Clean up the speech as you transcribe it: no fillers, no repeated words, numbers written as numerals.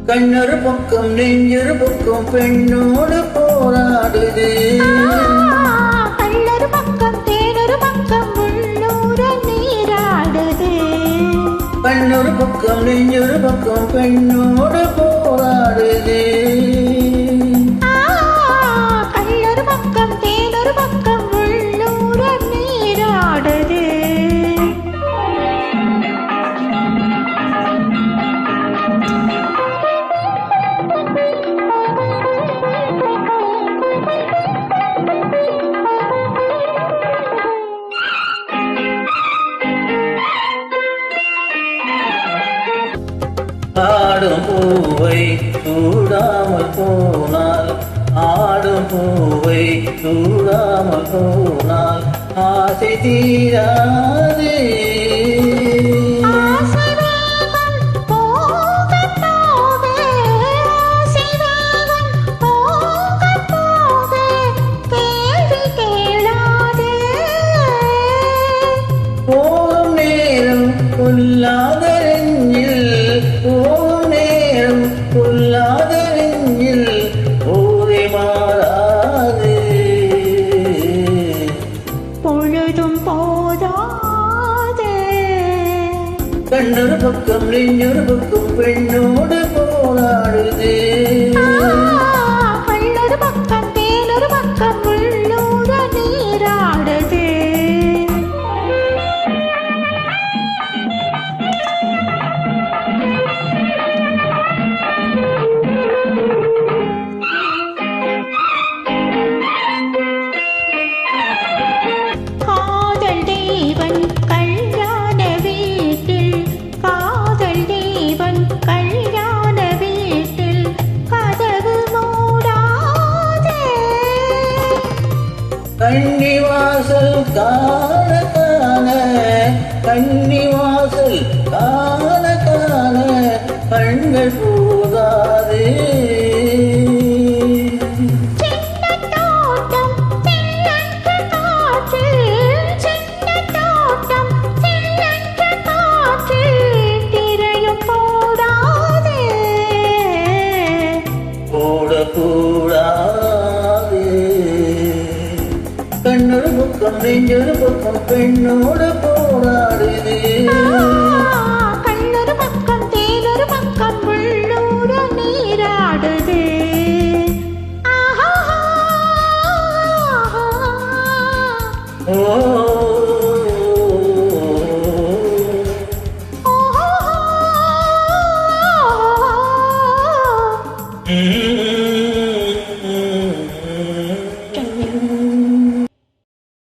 கண்ணொரு பக்கம் நெஞ்சொரு பக்கம் பெண்ணோடு போராடுது. கண்ணொரு பக்கம் தேனொரு பக்கம் உள்ளூர நீராடுது. கண்ணொரு பக்கம் நெஞ்சொரு பக்கம் பெண்ணோடு போராடுது. கண்ணொரு பக்கம் தேனொரு பக்கம் உள்ளூர நீராடுது. ஆடும் பூவை சூடாமல் போனால், ஆடும் பூவை சூடாமல் போனால் ஆசை தீராதே. போகும் நேரம் கொல்லாத நெஞ்சில், போகும் நேரம் கொல்லாத நெஞ்சில் போதை மாறாது. பொழுதும் போதாது. கண்ணொரு பக்கம் நெஞ்சொரு பக்கம் பெண்ணோடு போராடுது. கண்ணொரு பக்கம் தேனொரு பக்கம் உள்ளூர நீராடுது. காதல் தேவன் கல்யாண வீட்டில், காதல் தேவன் கல்யாண வீட்டில் கதவு மூடாதே. கன்னிவாசல் காண காண, கன்னிவாசல் காண காண கண்கள் போதாதே. போடக்கூடாது. கண்ணொரு பக்கம் நெஞ்சொரு பக்கம் பெண்ணோடு போராடுது. கண்ணொரு பக்கம் தேனொரு பக்கம் உள்ளூர நீராடுது. ஓ